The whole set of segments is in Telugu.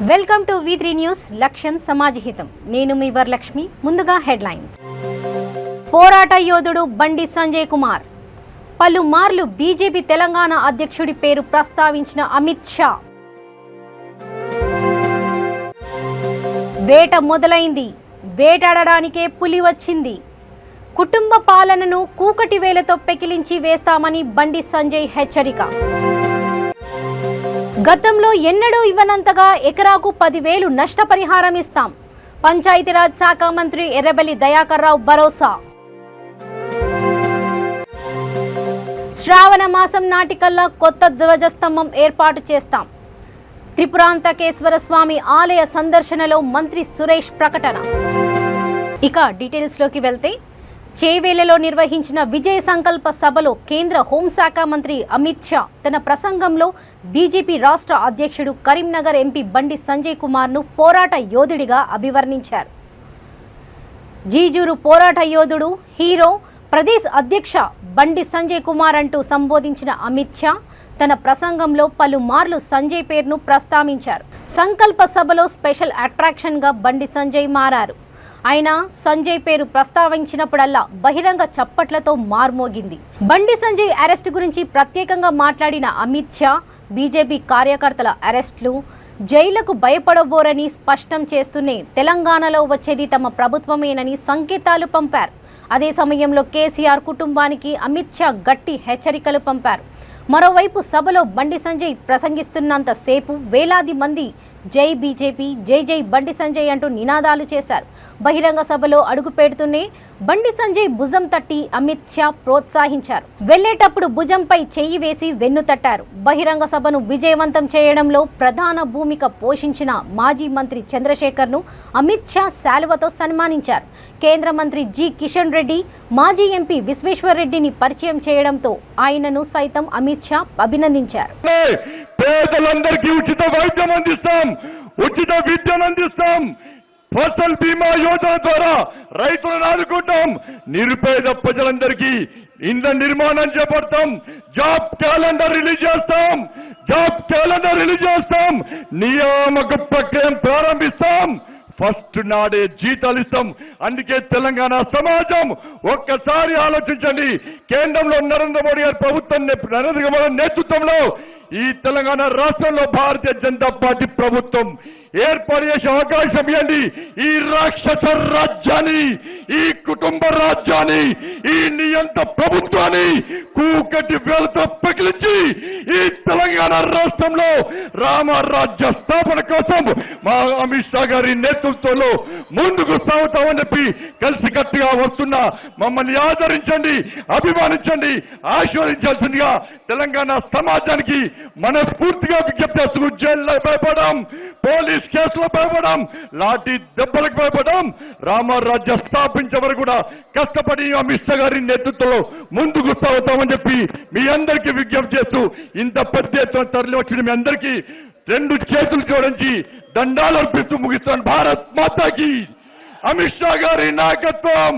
వెల్కమ్ టు V3 న్యూస్ లక్ష్యం సమాజహితం. నేను మీ వరలక్ష్మి. ముందుగా హెడ్లైన్స్. పోరాట యోధుడు బండి సంజయ్ కుమార్. పలుమార్లు బీజేపీ తెలంగాణ అధ్యక్షుడి పేరు ప్రస్తావించిన అమిత్ షా. వేట మొదలైంది, వేటాడడానికే పులి వచ్చింది. కుటుంబ పాలనను కూకటి వేలతో పెకిలించి వేస్తామని బండి సంజయ్ హెచ్చరిక. గతంలో ఎన్నడూ ఇవ్వనంతగా ఎకరాకు 10,000 నష్టపరిహారం ఇస్తాం. పంచాయతీరాజ్ శాఖ మంత్రి ఎర్రబెల్లి దయాకర్ రావు భరోసా. శ్రావణ మాసం నాటికల్లా కొత్త ధ్వజస్తంభం ఏర్పాటు చేస్తాం. త్రిపురాంతకేశ్వర స్వామి ఆలయ సందర్శనలో మంత్రి సురేష్ ప్రకటన. ఇక డీటెయిల్స్లోకి వెళ్తే, చేవేళ్లలో నిర్వహించిన విజయ సంకల్ప సభలో కేంద్ర హోంశాఖ మంత్రి అమిత్ షా తన ప్రసంగంలో బీజేపీ రాష్ట్ర అధ్యక్షుడు కరీంనగర్ ఎంపీ బండి సంజయ్ కుమార్ను పోరాట యోధుడిగా అభివర్ణించారు. జీజూరు పోరాట యోధుడు, హీరో, ప్రదేశ్ అధ్యక్ష బండి సంజయ్ కుమార్ అంటూ సంబోధించిన అమిత్ షా తన ప్రసంగంలో పలుమార్లు సంజయ్ పేరును ప్రస్తావించారు. సంకల్ప సభలో స్పెషల్ అట్రాక్షన్గా బండి సంజయ్ మారారు. ఆయన సంజయ్ పేరు ప్రస్తావించినప్పుడల్లా బహిరంగ చప్పట్లతో మార్మోగింది. బండి సంజయ్ అరెస్టు గురించి ప్రత్యేకంగా మాట్లాడిన అమిత్ షా బీజేపీ కార్యకర్తల అరెస్టులు, జైళ్లకు భయపడబోరని స్పష్టం చేస్తూనే తెలంగాణలో వచ్చేది తమ ప్రభుత్వమేనని సంకేతాలు పంపారు. అదే సమయంలో కేసీఆర్ కుటుంబానికి అమిత్ షా గట్టి హెచ్చరికలు పంపారు. మరోవైపు సభలో బండి సంజయ్ ప్రసంగిస్తున్నంత సేపు వేలాది మంది జై బీజేపీ, జై జై బండి సంజయ్ అంటూ నినాదాలు చేశారు. బహిరంగ సభలో అడుగు పెడుతూనే బండి సంజయ్ భుజం తట్టి అమిత్ షా ప్రోత్సహించారు. వెళ్లేటప్పుడు భుజంపై చెయ్యి వేసి వెన్ను తట్టారు. బహిరంగ సభను విజయవంతం చేయడంలో ప్రధాన భూమిక పోషించిన మాజీ మంత్రి చంద్రశేఖర్ను అమిత్ షా శాలువతో సన్మానించారు. కేంద్ర మంత్రి జి కిషన్ రెడ్డి, మాజీ ఎంపీ విశ్వేశ్వర్ రెడ్డిని పరిచయం చేయడంతో ఆయనను సైతం అమిత్ షా అభినందించారు. పేదలందరికీ ఉచిత వైద్యం అందిస్తాం, ఉచిత విద్యను అందిస్తాం, ఫసల్ బీమా యోజన ద్వారా రైతులను ఆదుకుంటాం, నిరుపేద ప్రజలందరికీ ఇండ్ల నిర్మాణం చేపడతాం, జాబ్ క్యాలెండర్ రిలీజ్ చేస్తాం, నియామక ప్రక్రియ ప్రారంభిస్తాం, ఫస్ట్ నాడే జీతాలు ఇస్తాం. అందుకే తెలంగాణ సమాజం ఒక్కసారి ఆలోచించండి. కేంద్రంలో నరేంద్ర మోడీ గారి ప్రభుత్వం, నరేంద్ర మోడీ నేతృత్వంలో ఈ తెలంగాణ రాష్ట్రంలో భారతీయ జనతా పార్టీ ప్రభుత్వం ఏర్పాటు చేసే అవకాశం ఇవ్వండి. ఈ రాక్షస రాజ్యాన్ని, ఈ కుటుంబ రాజ్యాన్ని, ఈ నియంత ప్రభుత్వాన్ని కూకటి వేలతో పగిలించి ఈ తెలంగాణ రాష్ట్రంలో రామరాజ్య స్థాపన కోసం మా అమిత్ షా గారి నేతృత్వంలో ముందుకు సాగుతామని చెప్పి కలిసికట్టుగా వస్తున్నా. మమ్మల్ని ఆదరించండి, అభిమానించండి, ఆశీర్వదించాల్సిందిగా తెలంగాణ సమాజానికి మనస్ఫూర్తిగా విజ్ఞప్తి చేస్తూ, జైల్లో భయపడం, పోలీస్ కేసులో భయపడం, లాఠీ దెబ్బలకు భయపడం, రామరాజ్య స్థాపించే వరకు కూడా కష్టపడి అమిత్ షా గారి నేతృత్వంలో ముందుకు సాగుతామని చెప్పి మీ అందరికీ విజ్ఞప్తి చేస్తూ, ఇంత పెద్ద ఎత్తున తరలి వచ్చిన మీ అందరికీ 2 చేతులు జోడించి దండాలు అర్పిస్తూ ముగిస్తాను. భారత్ మాతాకి. అమిత్ షా గారి నాయకత్వం.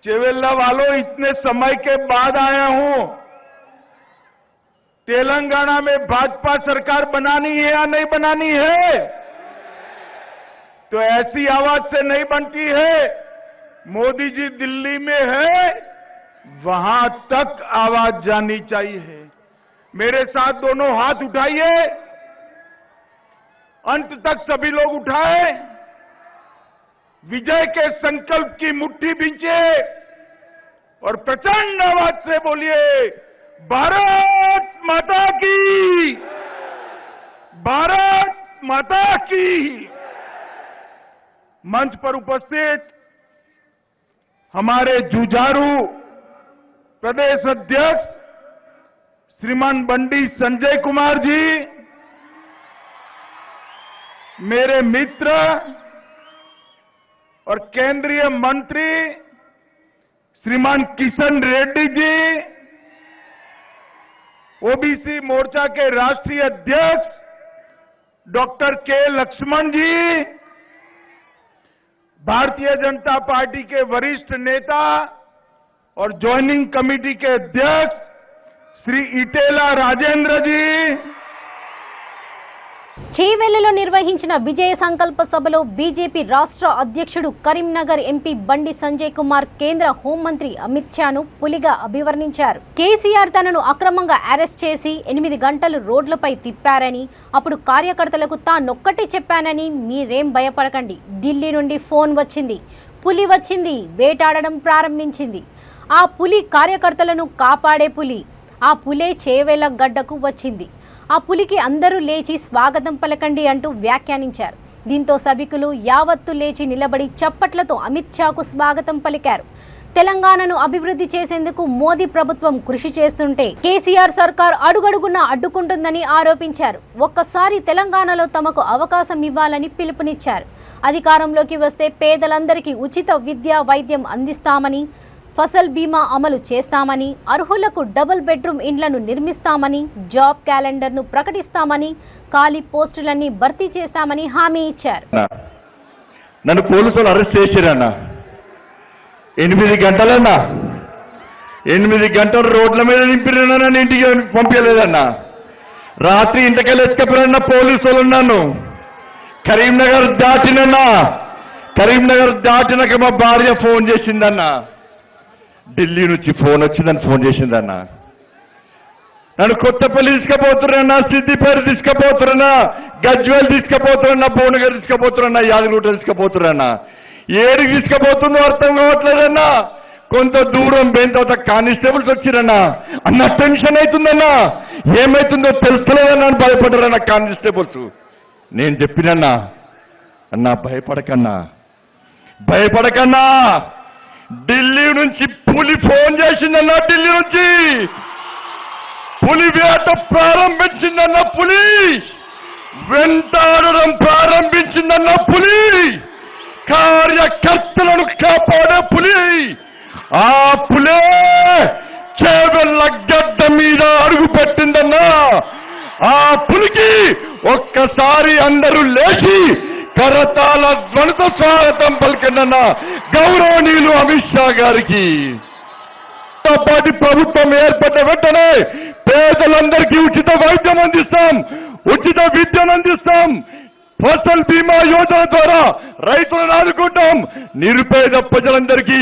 चेवेल्ला वालों, इतने समय के बाद आया हूं. तेलंगाना में भाजपा सरकार बनानी है या नहीं बनानी है? तो ऐसी आवाज से नहीं बनती है. मोदी जी दिल्ली में है, वहां तक आवाज जानी चाहिए. मेरे साथ दोनों हाथ उठाइए, अंत तक सभी लोग उठाए. विजय के संकल्प की मुट्ठी बींचे और प्रचंड आवाज से बोलिए, भारत माता की, भारत माता की. मंच पर उपस्थित हमारे जुझारू प्रदेश अध्यक्ष श्रीमान बंडी संजय कुमार जी, मेरे मित्र और केंद्रीय मंत्री श्रीमान किशन रेड्डी जी, ओबीसी मोर्चा के राष्ट्रीय अध्यक्ष डॉक्टर के लक्ष्मण जी, भारतीय जनता पार्टी के वरिष्ठ नेता और ज्वाइनिंग कमेटी के अध्यक्ष श्री इटेला राजेंद्र जी, చేవెళ్లలో నిర్వహించిన విజయ సంకల్ప సభలో బీజేపీ రాష్ట్ర అధ్యక్షుడు కరీంనగర్ ఎంపీ బండి సంజయ్ కుమార్ కేంద్ర హోంమంత్రి అమిత్ షాను పులిగా అభివర్ణించారు. కేసీఆర్ తనను అక్రమంగా అరెస్ట్ చేసి 8 గంటలు రోడ్లపై తిప్పారని, అప్పుడు కార్యకర్తలకు తానొక్కటే చెప్పానని, మీరేం భయపడకండి, ఢిల్లీ నుండి ఫోన్ వచ్చింది, పులి వచ్చింది, వేటాడడం ప్రారంభించింది. ఆ పులి కార్యకర్తలను కాపాడే పులి, ఆ పులే చేవెళ్ల గడ్డకు వచ్చింది. ఆ పులికి అందరూ లేచి స్వాగతం పలకండి అంటూ వ్యాఖ్యానించారు. దీంతో సభికులు యావత్తు లేచి నిలబడి చప్పట్లతో అమిత్ షాకు స్వాగతం పలికారు. తెలంగాణను అభివృద్ధి చేసేందుకు మోదీ ప్రభుత్వం కృషి చేస్తుంటే కేసీఆర్ సర్కార్ అడుగడుగునా అడ్డుకుంటుందని ఆరోపించారు. ఒక్కసారి తెలంగాణలో తమకు అవకాశం ఇవ్వాలని పిలుపునిచ్చారు. అధికారంలోకి వస్తే పేదలందరికీ ఉచిత విద్య, వైద్యం అందిస్తామని, ఫసల్ బీమా అమలు చేస్తామని, అర్హులకు డబుల్ బెడ్రూమ్ ఇండ్లను నిర్మిస్తామని, జాబ్ క్యాలెండర్ను ప్రకటిస్తామని, ఖాళీ పోస్టులన్నీ భర్తీ చేస్తామని హామీ ఇచ్చారు. నన్ను పోలీసులు అరెస్ట్ చేశారన్నా, 8 గంటలన్నా, 8 గంటలు రోడ్ల మీద నింపిరన్నా, నన్ను ఇంటికి పంపించలేదన్నా. రాత్రి ఇంటికెళ్ళి ఎత్తుకపోయినా పోలీసులు ఉన్నాను. కరీంనగర్ దాటినాక మా భార్య ఫోన్ చేసిందన్నా, ఢిల్లీ నుంచి ఫోన్ వచ్చిందని ఫోన్ చేసిందన్న. నన్ను కొత్తపల్లి తీసుకుపోతున్నా, సిద్దిపేట తీసుకుపోతున్నా, గజ్వేల్ తీసుకుపోతున్నా, భువనగిరి తీసుకుపోతున్నా, యాదగిరిగుట్ట తీసుకుపోతున్నా. ఏడికి తీసుకుపోతుందో అర్థం కావట్లేదన్నా. కొంత దూరం పోయిన తర్వాత కానిస్టేబుల్స్ వచ్చిరన్నా. అన్న టెన్షన్ అవుతుందన్నా, ఏమైతుందో తెలుస్తలేదన్నా అని భయపడ్డారన్నా కానిస్టేబుల్స్. నేను చెప్పినన్నా, అన్నా భయపడకన్నా, ఢిల్లీ నుంచి పులి ఫోన్ చేసిందన్నా, ఢిల్లీ నుంచి పులి వేట ప్రారంభించిందన్న పులి, వెంటాడడం ప్రారంభించిందన్న పులి, కార్యకర్తలను కాపాడే పులి. ఆ పులే చేవెళ్ల గడ్డ మీద అడుగు పెట్టిందన్నా. ఆ పులికి ఒక్కసారి అందరూ లేచి కరతాల ధ్వనితో స్వాగతం పలికిందన్న గౌరవనీయులు అమిత్ షా గారికి. పార్టీ ప్రభుత్వం ఏర్పడ్డ వెంటనే పేదలందరికీ ఉచిత వైద్యం అందిస్తాం, ఉచిత విద్యను అందిస్తాం, ఫసల్ బీమా యోజన ద్వారా రైతులను ఆదుకుంటాం, నిరుపేద ప్రజలందరికీ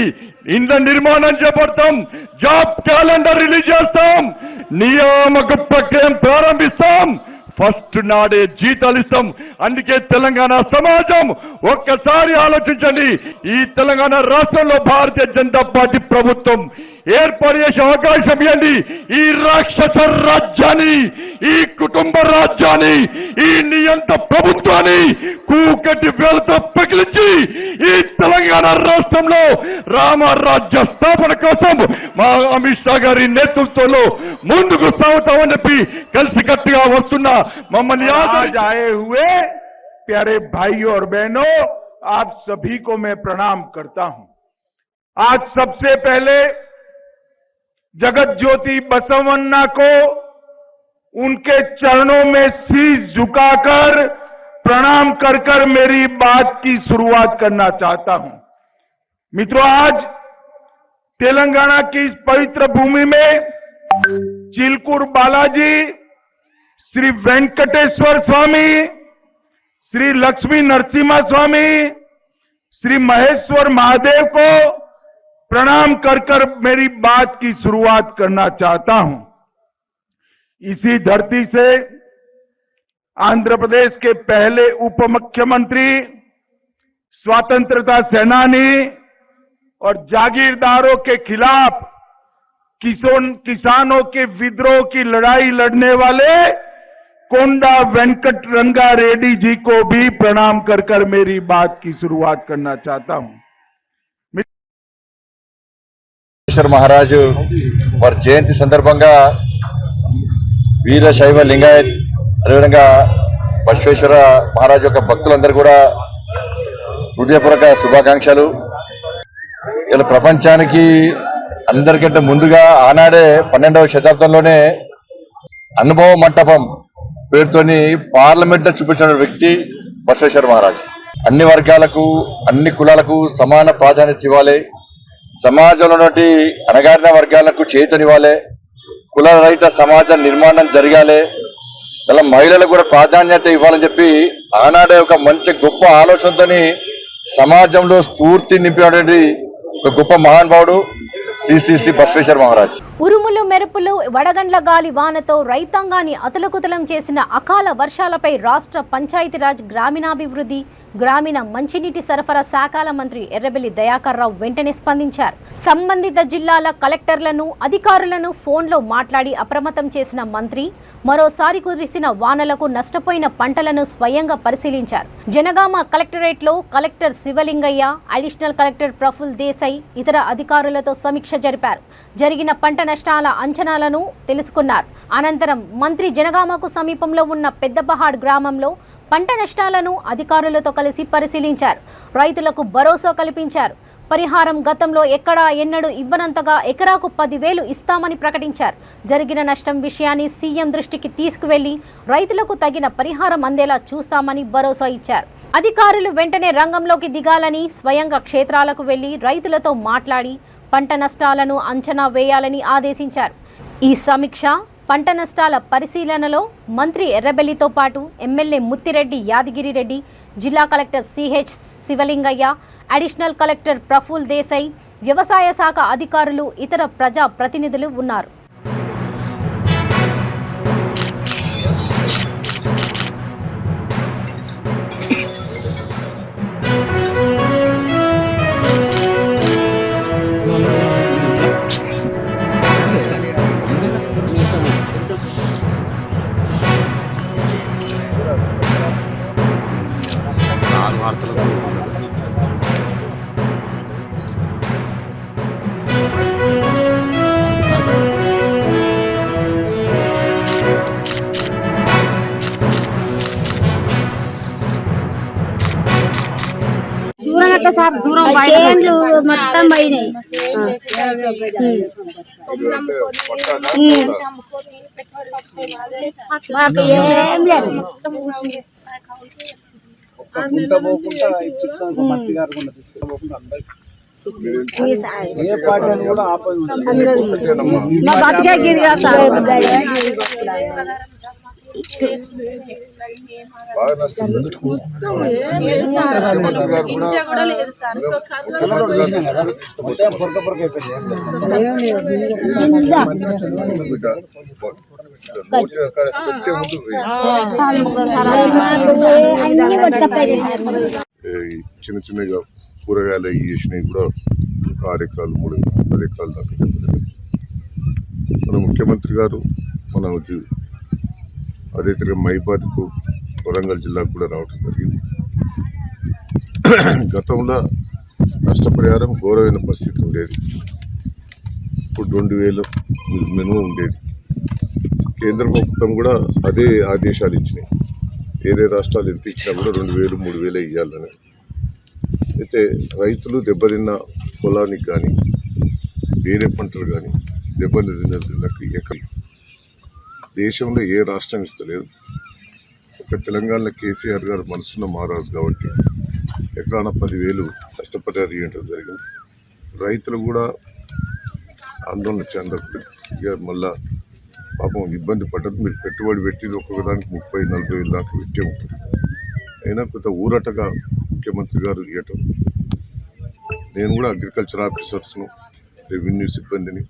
ఇండ్ల నిర్మాణం చేపడతాం, జాబ్ క్యాలెండర్ రిలీజ్ చేస్తాం, నియామక ప్రక్రియను ప్రారంభిస్తాం, ఫస్ట్ నాడే జీతాలు ఇస్తాం. అందుకే తెలంగాణ సమాజం ఒక్కసారి ఆలోచించండి. ఈ తెలంగాణ రాష్ట్రంలో భారతీయ జనతా పార్టీ ప్రభుత్వం ఏర్పాటు చేసే అవకాశం ఇవ్వండి. ఈ రాక్షస రాజ్యాన్ని, ఈ కుటుంబ రాజ్యాన్ని, ఈ నియంత ప్రభుత్వాన్ని కూకటి వేలతో పగిలించి ఈ తెలంగాణ రాష్ట్రంలో రామరాజ్య స్థాపన కోసం మా అమిత్ షా గారి నేతృత్వంలో ముందుకు సాగుతామని చెప్పి కలిసికట్టుగా వస్తున్న మమ్మల్ని आज आए हुए प्यारे भाइयों और बहनों, आप सभी को मैं प्रणाम करता हूं। आज सबसे पहले जगत ज्योति बसवन्ना को उनके चरणों में शीश झुकाकर प्रणाम कर कर मेरी बात की शुरुआत करना चाहता हूं। मित्रों, आज तेलंगाना की इस पवित्र भूमि में चिलकूर बालाजी, श्री वेंकटेश्वर स्वामी, श्री लक्ष्मी नरसिम्हा स्वामी, श्री महेश्वर महादेव को प्रणाम कर कर मेरी बात की शुरुआत करना चाहता हूं। इसी धरती से आंध्र प्रदेश के पहले उप मुख्यमंत्री, स्वतंत्रता सेनानी और जागीरदारों के खिलाफ किसानों के विद्रोह की लड़ाई लड़ने वाले कोंडा वेंकट रंगा रेड्डी जी को भी प्रणाम कर कर मेरी बात की शुरुआत करना चाहता हूं। మహారాజు వారి జయంతి సందర్భంగా వీరశైవ లింగాయత్ అదేవిధంగా బసవేశ్వర మహారాజు యొక్క భక్తులందరూ కూడా హృదయపూర్వక శుభాకాంక్షలు. ఇలా ప్రపంచానికి అందరికంటే ముందుగా ఆనాడే 12వ శతాబ్దంలోనే అనుభవ మంటపం పేరుతోని పార్లమెంట్ లో చూపించిన వ్యక్తి బసవేశ్వర మహారాజ్. అన్ని వర్గాలకు, అన్ని కులాలకు సమాన ప్రాధాన్యత ఇవ్వాలి, సమాజంలో అణగారిన వర్గాలకు చేతనివ్వాలి, కుల రహిత సమాజ నిర్మాణం జరగాలి, ఇలా మహిళలకు కూడా ప్రాధాన్యత ఇవ్వాలని చెప్పి ఆనాడే ఒక మంచి గొప్ప ఆలోచనతోని సమాజంలో స్ఫూర్తి నింపినటువంటి ఒక గొప్ప మహానుభావుడు శ్రీ బసవేశ్వర మహారాజ్. ఉరుములు మెరుపులు వడగండ్ల గాలి వానతో రైతాంగాన్ని అతలకుతలం చేసిన అకాల వర్షాలపై రాష్ట్ర పంచాయతీరాజ్ గ్రామీణాభివృద్ధి గ్రామీణ మంచినీటి సరఫరా శాఖల మంత్రి ఎర్రబెల్లి దయాకర్ రావు వెంటనే స్పందించారు. సంబంధిత జిల్లాల కలెక్టర్లను అధికారులను ఫోన్లో మాట్లాడి అప్రమత్తం చేసిన మంత్రి మరోసారి కురిసిన వానలకు నష్టపోయిన పంటలను స్వయంగా పరిశీలించారు. జనగామ కలెక్టరేట్లో collector Sivalingaiah, additional collector Praful Desai ఇతర అధికారులతో సమీక్ష జరిపారు. జరిగిన పంట నష్టాల అంచనాలను తెలుసుకున్నారు. అనంతరం మంత్రి జనగామకు సమీపంలో ఉన్న పెద్దపహాడ్ గ్రామంలో పంట నష్టాలను అధికారులతో కలిసి పరిశీలించారు. రైతులకు భరోసా కల్పించారు. పరిహారం గతంలో ఎక్కడా ఎన్నడూ ఇవ్వనంతగా ఎకరాకు 10,000 ఇస్తామని ప్రకటించారు. జరిగిన నష్టం విషయాన్ని సీఎం దృష్టికి తీసుకువెళ్లి రైతులకు తగిన పరిహారం అందేలా చూస్తామని భరోసా ఇచ్చారు. అధికారులు వెంటనే రంగంలోకి దిగాలని, స్వయంగా క్షేత్రాలకు వెళ్లి రైతులతో మాట్లాడి పంట నష్టాలను అంచనా వేయాలని ఆదేశించారు. ఈ సమీక్ష పంట నష్టాల పరిశీలనలో మంత్రి ఎర్రబెల్లితో పాటు ఎమ్మెల్యే ముత్తిరెడ్డి యాదగిరిరెడ్డి, జిల్లా collector CH Sivalingaiah, additional collector Praful Desai, వ్యవసాయ శాఖ అధికారులు, ఇతర ప్రజా ప్రతినిధులు ఉన్నారు. దూరం చేన్లు మొత్తం పోయినాయి. మాకు ఏం లేదు. మా బతికే గీది కాదు సార్. చిన్న చిన్నగా కూరగాయలు వేసినవి కూడా 6 ఎకరాలు 10 ఎకరాలు దాకా మన ముఖ్యమంత్రి గారు మన అదే తిరిగి మైబాద్కు వరంగల్ జిల్లాకు కూడా రావడం జరిగింది. గతంలో నష్టపరిహారం ఘోరమైన పరిస్థితి ఉండేది. ఇప్పుడు 2,000 మినిమం ఉండేది. కేంద్ర ప్రభుత్వం కూడా అదే ఆదేశాలు ఇచ్చినాయి. వేరే రాష్ట్రాలు ఎంత ఇచ్చినా కూడా 2,000 3,000 ఇవ్వాలని. అయితే రైతులు దెబ్బతిన్న పొలానికి కానీ వేరే పంటలు కానీ దెబ్బతిన్నకి ఎక్కడ దేశంలో ఏ రాష్ట్రం ఇస్తలేదు. ఒక తెలంగాణలో కేసీఆర్ గారు మనసున్న మహారాజు కాబట్టి ఎకరాన 10,000 నష్టపరిహారం ఇవ్వడం జరిగింది. రైతులు కూడా ఆందోళన చెందకుండా మళ్ళా పాపం ఇబ్బంది పడ్డది. మీరు పెట్టుబడి పెట్టి ఒక్కొక్కదానికి 30-40 దాకా పెట్టే ఉంటుంది. అయినా కొంత ఊరటగా ముఖ్యమంత్రి గారు ఇవ్వటం. నేను కూడా అగ్రికల్చర్ ఆఫీసర్స్ను, రెవెన్యూ సిబ్బందిని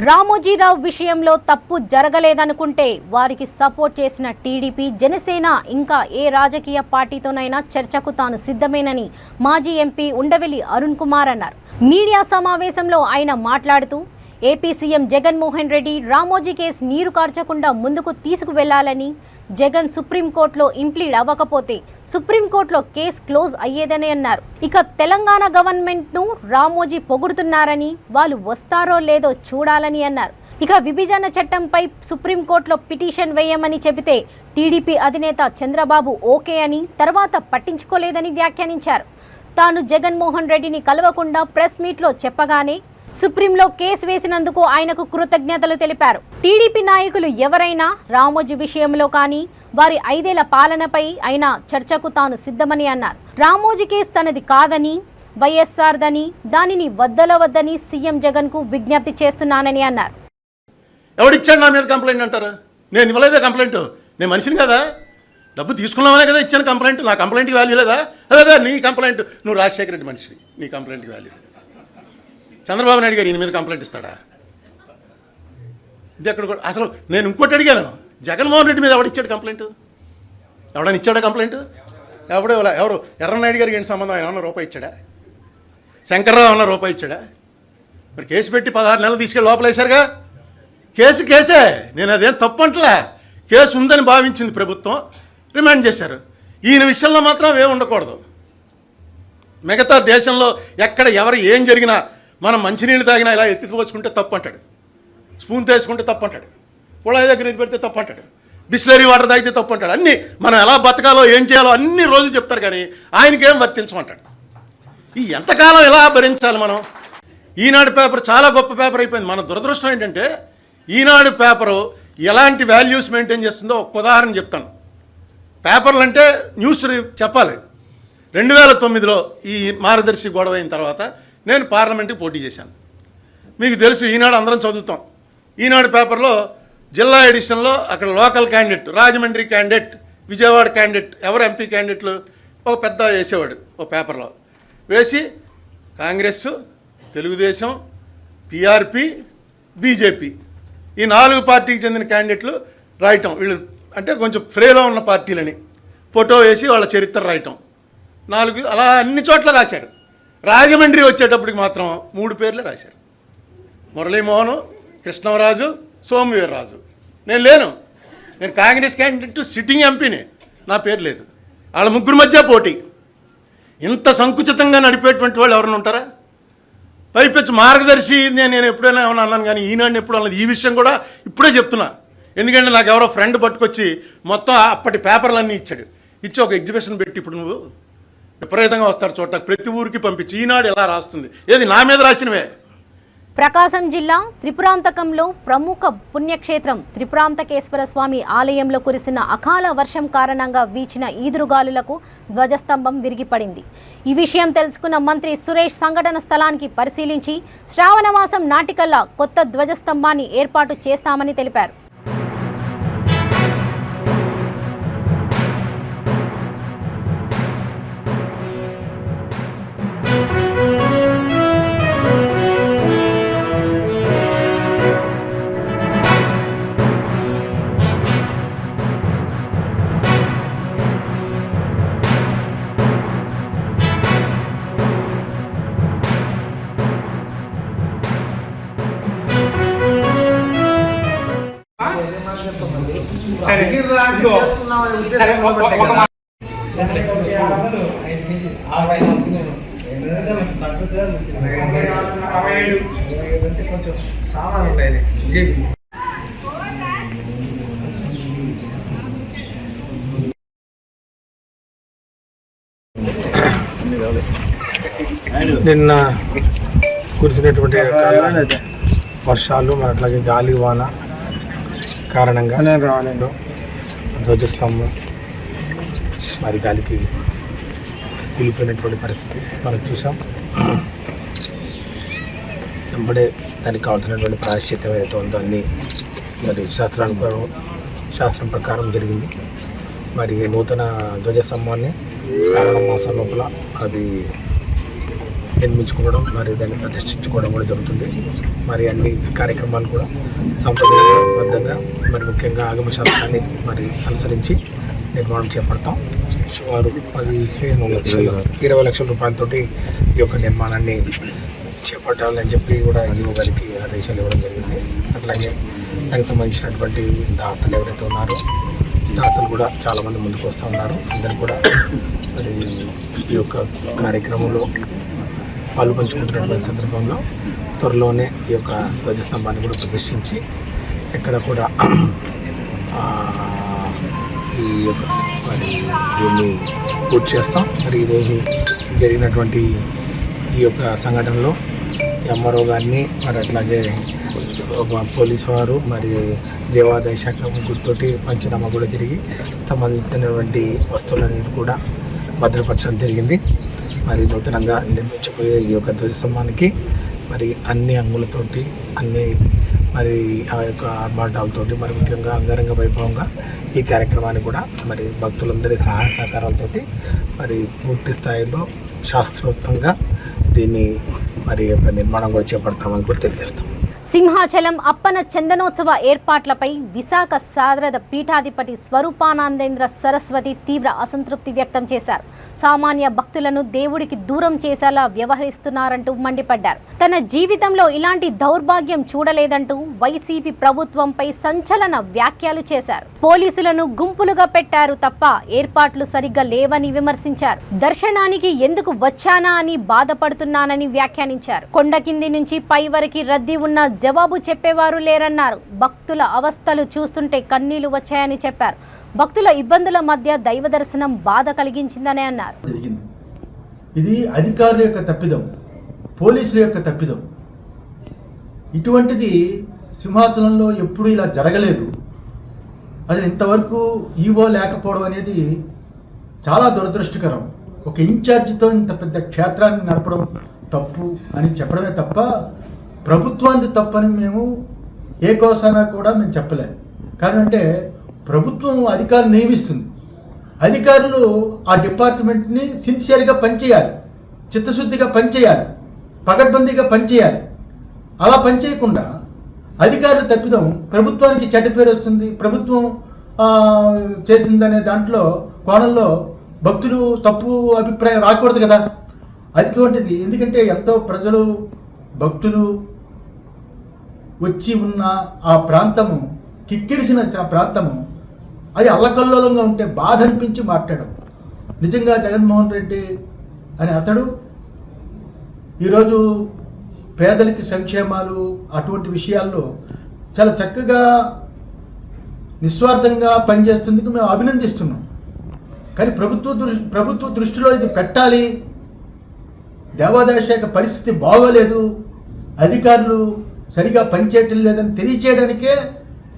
రామోజీరావు విషయంలో తప్పు జరగలేదనుకుంటే వారికి సపోర్ట్ చేసిన టీడీపీ, జనసేన ఇంకా ఏ రాజకీయ పార్టీతోనైనా చర్చకు తాను సిద్ధమేనని మాజీ ఎంపీ ఉండవెల్లి అరుణ్ కుమార్ అన్నారు. మీడియా సమావేశంలో ఆయన మాట్లాడుతూ AP CM Jaganmohan Reddy Ramoji case నీరు కార్చకుండా ముందుకు తీసుకువెళ్లాలని, జగన్ సుప్రీంకోర్టులో ఇంప్లీడ్ అవ్వకపోతే సుప్రీంకోర్టులో కేసు క్లోజ్ అయ్యేదని అన్నారు. ఇక తెలంగాణ గవర్నమెంట్ను రామోజీ పొగుడుతున్నారని, వాళ్ళు వస్తారో లేదో చూడాలని అన్నారు. ఇక విభజన చట్టంపై సుప్రీంకోర్టులో పిటిషన్ వేయమని చెబితే టీడీపీ అధినేత చంద్రబాబు ఓకే అని, తర్వాత పట్టించుకోలేదని వ్యాఖ్యానించారు. తాను జగన్మోహన్ రెడ్డిని కలవకుండా ప్రెస్ మీట్లో చెప్పగానే సుప్రీంలో కేసు వేసినందుకు ఆయనకు కృతజ్ఞతలు తెలిపారు. టీడీపీ నాయకులు ఎవరైనా రామోజీ విషయంలో కానీ వారి 5 ఏళ్ల పాలనపై అయినా చర్చకు తాను సిద్ధమని అన్నారు. రామోజీ కేసు తనది కాదని, వైఎస్ఆర్దని, దానిని వద్దలవద్దని సీఎం జగన్ కు విజ్ఞప్తి చేస్తున్నానని అన్నారు. ఎవడిచ్చాడు నా మీద కంప్లైంట్ అంటారు? నేను ఇవ్వలేదే కంప్లైంట్. నేను మనిషిని కదా, డబ్బు తీసుకున్నామనే కదా ఇచ్చాను కంప్లైంట్. నా కంప్లైంట్కి వాల్యూ లేదా? అదే నీ కంప్లైంట్, నువ్వు రాజశేఖర రెడ్డి మనిషి, నీ కంప్లైంట్కి వాల్యూ లేదు. చంద్రబాబు నాయుడు గారు ఈయన మీద కంప్లైంట్ ఇస్తాడా? ఇది ఎక్కడ కూడా. అసలు నేను ఇంకోటి అడిగాను, జగన్మోహన్ రెడ్డి మీద ఎవడిచ్చాడు కంప్లైంట్? ఎవడని ఇచ్చాడా కంప్లైంట్? ఎవరు ఎర్రనాయుడు గారికి ఏంటి సంబంధం? ఆయన ఏమన్నా రూపాయి ఇచ్చాడా? శంకర్రావు ఏమన్నా రూపాయి ఇచ్చాడా? మరి కేసు పెట్టి 16 నెలలు తీసుకెళ్ళి లోపలేశారుగా. కేసే, నేను అదేం తప్పు అంటలే. కేసు ఉందని భావించింది ప్రభుత్వం, రిమాండ్ చేశారు. ఈయన విషయంలో మాత్రం అవి ఉండకూడదు. మిగతా దేశంలో ఎక్కడ ఎవరు ఏం జరిగినా మనం మంచినీళ్ళు తాగినా ఇలా ఎత్తుకుపోసుకుంటే తప్పు అంటాడు, స్పూన్ తీసుకుంటే తప్పు అంటాడు, కుళాయి దగ్గర ఇది పెడితే తప్పు అంటాడు, బిస్లరీ వాటర్ తాగితే తప్పు అంటాడు. అన్నీ మనం ఎలా బతకాలో ఏం చేయాలో అన్ని రోజులు చెప్తారు, కానీ ఆయనకేం వర్తించమంటాడు. ఈ ఎంతకాలం ఎలా భరించాలి మనం? ఈనాడు పేపర్ చాలా గొప్ప పేపర్ అయిపోయింది. మన దురదృష్టం ఏంటంటే ఈనాడు పేపరు ఎలాంటి వాల్యూస్ మెయింటైన్ చేస్తుందో ఒక ఉదాహరణ చెప్తాను. పేపర్లు అంటే న్యూస్ చెప్పాలి. 2009లో ఈ మార్గదర్శి గొడవ అయిన తర్వాత నేను పార్లమెంట్కి పోటీ చేశాను. మీకు తెలుసు, ఈనాడు అందరం చదువుతాం. ఈనాడు పేపర్లో జిల్లా ఎడిషన్లో అక్కడ local candidate, Rajahmundry candidate, Vijayawada candidate, ఎవరు ఎంపీ క్యాండిడేట్లు ఒక పెద్ద వేసేవాడు. ఒక పేపర్లో వేసి కాంగ్రెస్, తెలుగుదేశం, పిఆర్పి, బీజేపీ ఈ 4 పార్టీకి చెందిన క్యాండిడేట్లు రాయటం. వీళ్ళు అంటే కొంచెం ఫ్రేలో ఉన్న పార్టీలని ఫోటో వేసి వాళ్ళ చరిత్ర రాయటం. 4 అలా అన్ని చోట్ల రాశారు. రాజమండ్రి వచ్చేటప్పటికి మాత్రం 3 పేర్లే రాశారు. మురళీమోహన్, కృష్ణరాజు, సోమవీర్రాజు. నేను లేను, నేను కాంగ్రెస్ క్యాండిడేట్, సిట్టింగ్ ఎంపీని, నా పేరు లేదు. వాళ్ళ 3 మధ్య పోటీ. ఇంత సంకుచితంగా నడిపేటువంటి వాళ్ళు ఎవరైనా ఉంటారా? పైపెచ్చు మార్గదర్శి నేను ఎప్పుడైనా ఏమన్నా అన్నాను, కానీ ఈనాడిని ఎప్పుడు అన్నది. ఈ విషయం కూడా ఇప్పుడే చెప్తున్నా, ఎందుకంటే నాకు ఎవరో ఫ్రెండ్ పట్టుకొచ్చి మొత్తం అప్పటి పేపర్లన్నీ ఇచ్చాడు. ఇచ్చి ఒక ఎగ్జిబిషన్ పెట్టి ఇప్పుడు నువ్వు విపరీతంగా వస్తారు చూడటానికి, ప్రతి ఊరికి పంపించి ఈనాడు ఎలా రాస్తుంది, ఏది నా మీద రాసినవే. ప్రకాశం జిల్లా త్రిపురాంతకంలో ప్రముఖ పుణ్యక్షేత్రం త్రిపురాంతకేశ్వర స్వామి ఆలయంలో కురిసిన అకాల వర్షం కారణంగా వీచిన ఈదురుగాలులకు ధ్వజస్తంభం విరిగిపడింది. ఈ విషయం తెలుసుకున్న మంత్రి సురేష్ సంఘటన స్థలానికి పరిశీలించి శ్రావణమాసం నాటికల్లా కొత్త ధ్వజస్తంభాన్ని ఏర్పాటు చేస్తామని తెలిపారు. కొంచెం సామాన్ ఉండేది. నిన్న కురిసినటువంటి వర్షాలు అట్లాగే గాలి వాన కారణంగా రావడంలో ధ్వజస్తంభం మరి గాలికి కూలిపోయినటువంటి పరిస్థితి మనం చూసాం. వెంబడే దానికి కావాల్సినటువంటి ప్రాయశ్చిత్తం ఏదైతే ఉందో అన్నీ మరి శాస్త్రం ప్రకారం జరిగింది. మరి నూతన ధ్వజస్తంభాన్ని శ్రావణ మాసం లోపల అది నిర్మించుకోవడం, మరి దాన్ని ప్రతిష్ఠించుకోవడం కూడా జరుగుతుంది. మరి అన్ని కార్యక్రమాలు కూడా సంప్రదాయబద్ధంగా మరి ముఖ్యంగా ఆగమ శాస్త్రాన్ని మరి అనుసరించి నిర్మాణం చేపడతాం. సుమారు 20 లక్షల రూపాయలతోటి ఈ యొక్క నిర్మాణాన్ని చేపట్టాలని చెప్పి కూడా ఈవో గారికి ఆదేశాలు ఇవ్వడం జరిగింది. అట్లాగే దానికి సంబంధించినటువంటి దాతలు ఎవరైతే ఉన్నారో దాతలు కూడా చాలామంది ముందుకు వస్తూ ఉన్నారు. అందరూ కూడా మరి ఈ యొక్క కార్యక్రమంలో పాలు పంచుకుంటున్నటువంటి సందర్భంలో త్వరలోనే ఈ యొక్క ధ్వజస్తంభాన్ని కూడా ప్రతిష్ఠించి ఎక్కడ కూడా ఈ యొక్క మరి దీన్ని పూర్తి చేస్తాం. మరి ఈరోజు జరిగినటువంటి ఈ యొక్క సంఘటనలో ఎంఆర్ఓ గారిని మరి అట్లాగే పోలీస్ వారు మరి దేవాదాయ శాఖ ముగ్గురితోటి పంచనామా కూడా జరిగి సంబంధించినటువంటి వస్తువులన్నీ కూడా భద్రపరచడం జరిగింది. మరి నూతనంగా నిర్మించబోయే ఈ యొక్క ధ్వజస్తంభానికి మరి అన్ని అంగులతోటి అన్ని మరి ఆ యొక్క ఆర్భాటాలతోటి మరి ముఖ్యంగా అంగరంగ వైభవంగా ఈ కార్యక్రమాన్ని కూడా మరి భక్తులందరి సహాయ సహకారాలతోటి మరి పూర్తి స్థాయిలో శాస్త్రోక్తంగా దీన్ని మరి యొక్క నిర్మాణం కూడా చేపడతామని కూడా తెలియజేస్తాం. సింహాచలం అప్పన చందనోత్సవ ఏర్పాట్లపై విశాఖ శారద పీఠాధిపతి స్వరూపానందేంద్ర సరస్వతి తీవ్ర అసంతృప్తి వ్యక్తం చేశారు. సామాన్య భక్తులను దేవుడికి దూరం చేసేలా వ్యవహరిస్తున్నారంటూ మండిపడ్డారు. తన జీవితంలో ఇలాంటి దౌర్భాగ్యం చూడలేదంటూ వైసీపీ ప్రభుత్వంపై సంచలన వ్యాఖ్యలు చేశారు. పోలీసులను గుంపులుగా పెట్టారు తప్ప ఏర్పాట్లు సరిగ్గా లేవని విమర్శించారు. దర్శనానికి ఎందుకు వచ్చానా అని బాధపడుతున్నానని వ్యాఖ్యానించారు. కొండ కింది నుంచి పై వరకు రద్దీ ఉన్న జవాబు చెప్పేవారు లేరన్నారు. భక్తుల అవస్థలు చూస్తుంటే కన్నీళ్లు వచ్చాయని చెప్పారు. భక్తుల ఇబ్బందుల మధ్య దైవ దర్శనం బాధ కలిగించిందని అన్నారు. ఇది అధికారుల యొక్క తప్పిదం, పోలీసుల యొక్క తప్పిదం. ఇటువంటిది సింహాచలంలో ఎప్పుడూ ఇలా జరగలేదు. అసలు ఇంతవరకు ఈవో లేకపోవడం అనేది చాలా దురదృష్టకరం. ఒక ఇన్ఛార్జితో ఇంత పెద్ద క్షేత్రాన్ని నడపడం తప్పు అని చెప్పడమే తప్ప ప్రభుత్వానికి తప్పని మేము ఏ కోసానా కూడా మేము చెప్పలేము. కారణం అంటే ప్రభుత్వం అధికారులు నియమిస్తుంది. అధికారులు ఆ డిపార్ట్మెంట్ని సిన్సియర్గా పనిచేయాలి, చిత్తశుద్ధిగా పనిచేయాలి, పకడ్బందీగా పనిచేయాలి. అలా పనిచేయకుండా అధికారులు తప్పిదం ప్రభుత్వానికి చెడ్డ పేరు వస్తుంది, ప్రభుత్వం చేసిందనే దాంట్లో కోణంలో భక్తులు తప్పు అభిప్రాయం రాకూడదు కదా. అటువంటిది ఎందుకంటే ఎంతో ప్రజలు భక్తులు వచ్చి ఉన్న ఆ ప్రాంతము, కిక్కిరిసిన ఆ ప్రాంతము, అది అల్లకల్లోలంగా ఉంటే బాధ అనిపించి మాట్లాడడం. నిజంగా జగన్మోహన్ రెడ్డి అనే అతడు ఈరోజు పేదలకి సంక్షేమాలు అటువంటి విషయాల్లో చాలా చక్కగా నిస్వార్థంగా పనిచేస్తుందుకు మేము అభినందిస్తున్నాం. కానీ ప్రభుత్వ దృష్టిలో ఇది పెట్టాలి, దేవాదాయ శాఖ పరిస్థితి బాగోలేదు, అధికారులు సరిగా పనిచేయటం లేదని తెలియచేయడానికే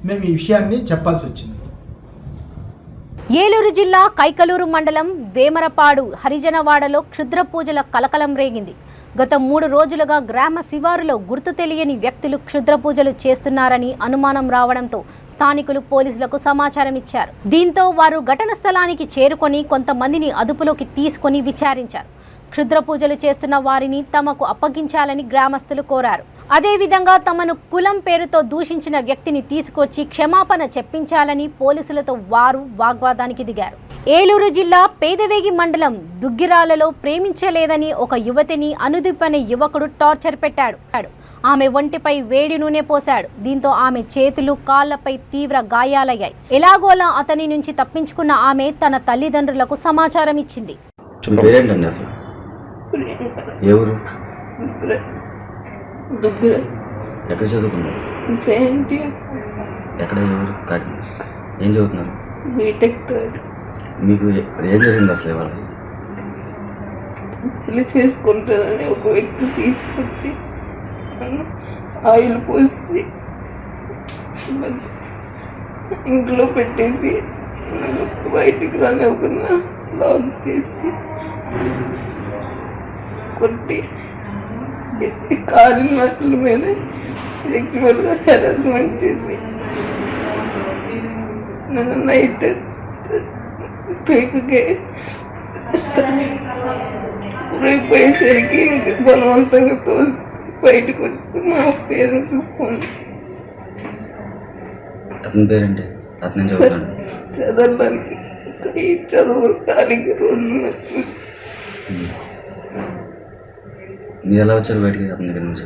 మేము ఈ విషయాన్ని చెప్పాల్సి వచ్చింది. ఏలూరు జిల్లా కైకలూరు మండలం వేమరపాడు హరిజనవాడలో క్షుద్ర పూజల కలకలం రేగింది. గత 3 రోజులుగా గ్రామ శివారులో గుర్తు తెలియని వ్యక్తులు క్షుద్ర పూజలు చేస్తున్నారని అనుమానం రావడంతో స్థానికులు పోలీసులకు సమాచారం ఇచ్చారు. దీంతో వారు ఘటన స్థలానికి చేరుకొని కొంతమందిని అదుపులోకి తీసుకొని విచారించారు. క్షుద్ర పూజలు చేస్తున్న వారిని తమకు అప్పగించాలని గ్రామస్తులు కోరారు. అదేవిధంగా తమను కులం పేరుతో దూషించిన వ్యక్తిని తీసుకొచ్చి క్షమాపణ చెప్పించాలని పోలీసులతో వారు వాగ్వాదానికి దిగారు. ఏలూరు జిల్లా పేదవేగి మండలం దుగ్గిరాలలో ప్రేమించలేదని ఒక యువతిని అనుదీప్ అనే యువకుడు టార్చర్ పెట్టాడు. ఆమె ఒంటిపై వేడి నూనె పోశాడు. దీంతో ఆమె చేతులు, కాళ్లపై తీవ్ర గాయాలయ్యాయి. ఎలాగోలా అతని నుంచి తప్పించుకున్న ఆమె తన తల్లిదండ్రులకు సమాచారం ఇచ్చింది. ఎవరు ఎక్కడ చదువుకున్నారు? ఎక్కడ ఎవరు ఏం చదువుతున్నారు? BTech third. మీకు ఏం జరిగింది అసలు? ఇవాళ పెళ్లి చేసుకుంటానని ఒక వ్యక్తి తీసుకొచ్చి ఆయిల్ పోసి ఇంట్లో పెట్టేసి బయటికి రానివ్వకుండా లాక్ చేసి కొట్టి కాలి నట్ల మీద సెక్చువల్గా హెరాస్మెంట్ చేసి నన్ను నైట్ పేకకే పోయేసరికి ఇంకా బలవంతంగా తోసి బయటకు వచ్చి మా పేరెంట్స్ ఫోన్. అతని పేరేంటి? అతను చదవడానికి చదవడానికి రోడ్లు మీరు ఎలా వచ్చారు బయటికి? అతని దగ్గర నుంచి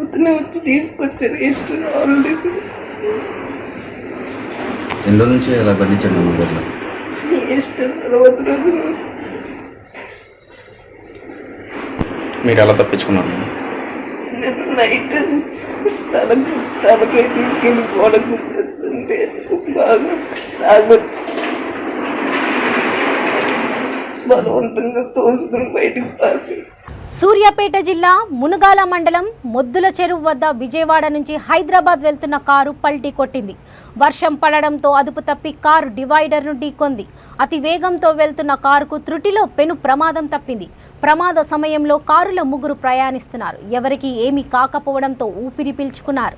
అతనే వచ్చి తీసుకొచ్చారు. రిజిస్టర్ ఆల్రెడీ ఎన్నో నుంచి అలా బండించాడు మా దగ్గర. రిజిస్టర్ తర్వాత రోజు నుంచి. మీరు ఎలా తప్పించుకున్నారు? నైట్ తలపై తీసుకెళ్ళి గోడకు గుర్తుంటే బాగా తాగొచ్చి బలవంతంగా తోసుకుని బయటకు పారి. సూర్యాపేట జిల్లా మునుగాల మండలం మొద్దుల చెరువు వద్ద విజయవాడ నుంచి హైదరాబాద్ వెళ్తున్న కారు పల్టీ కొట్టింది. వర్షం పడడంతో అదుపు తప్పి కారు డివైడర్ను ఢీకొంది. అతి వేగంతో వెళ్తున్న కారుకు త్రుటిలో పెను ప్రమాదం తప్పింది. ప్రమాద సమయంలో కారులో 3 ప్రయాణిస్తున్నారు. ఎవరికీ ఏమీ కాకపోవడంతో ఊపిరి పీల్చుకున్నారు.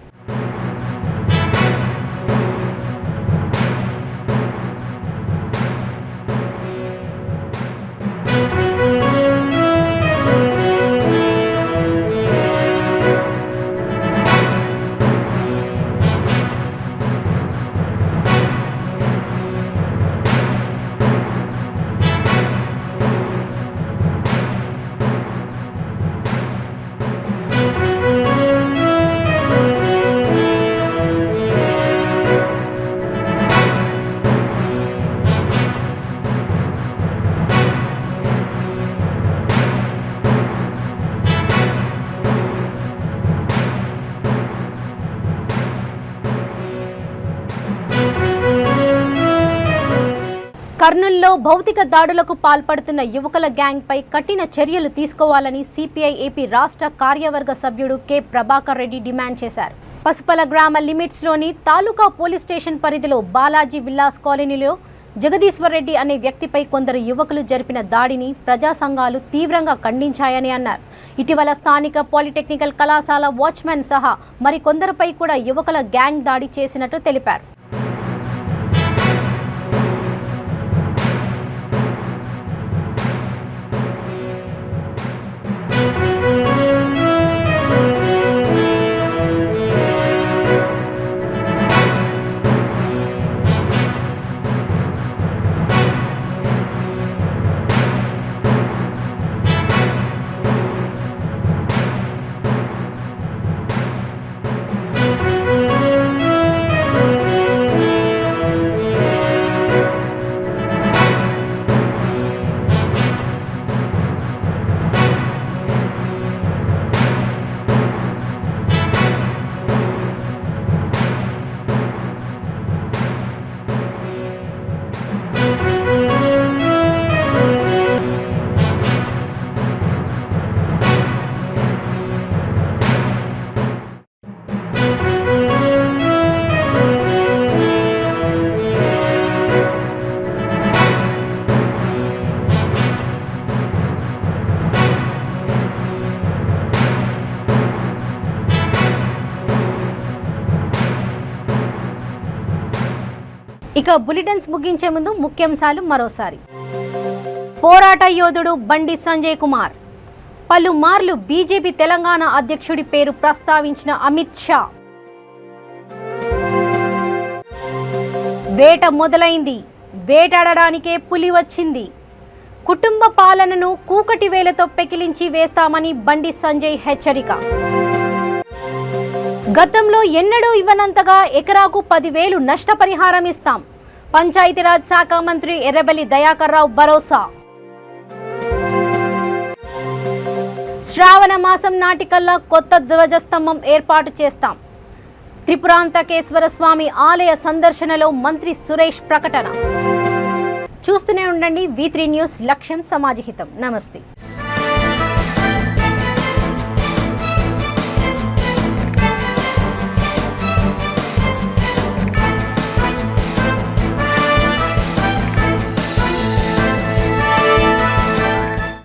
కర్నూలులో భౌతిక దాడులకు పాల్పడుతున్న యువకుల గ్యాంగ్పై కఠిన చర్యలు తీసుకోవాలని సిపిఐ ఏపీ రాష్ట్ర కార్యవర్గ సభ్యుడు కె ప్రభాకర్ రెడ్డి డిమాండ్ చేశారు. పసుపల గ్రామ లిమిట్స్లోని తాలూకా పోలీస్ స్టేషన్ పరిధిలో బాలాజీ విల్లాస్ కాలనీలో జగదీశ్వర్ రెడ్డి అనే వ్యక్తిపై కొందరు యువకులు జరిపిన దాడిని ప్రజా సంఘాలు తీవ్రంగా ఖండించాయని అన్నారు. ఇటీవల స్థానిక పాలిటెక్నికల్ కళాశాల వాచ్మెన్ సహా మరికొందరిపై కూడా యువకుల గ్యాంగ్ దాడి చేసినట్టు తెలిపారు. ఇక బులెటిన్స్ ముగించే ముందు ముఖ్యాంశాలు మరోసారి. పోరాట యోధుడు బండి సంజయ్ కుమార్, పలుమార్లు బీజేపీ తెలంగాణ అధ్యక్షుడి పేరు ప్రస్తావించిన అమిత్ షా. వేట మొదలైంది, వేటాడడానికే పులి వచ్చింది. కుటుంబ పాలనను కూకటి వేలతో పెకిలించి వేస్తామని బండి సంజయ్ హెచ్చరిక. గతంలో ఎన్నడూ ఇవ్వనంతగా ఎకరాకు 10,000 నష్టపరిహారం ఇస్తాం. పంచాయతీరాజ్ శాఖ మంత్రి ఎర్రబెల్లి దయాకర్ రావు భరోసా. శ్రావణ మాసం నాటికల్లా కొత్త ధ్వజస్తంభం ఏర్పాటు చేస్తాం. త్రిపురాంతకేశ్వర స్వామి ఆలయ సందర్శనలో మంత్రి సురేష్ ప్రకటన. చూస్తూనే ఉండండి V3 న్యూస్, లక్ష్యం సమాజహితం. నమస్తే.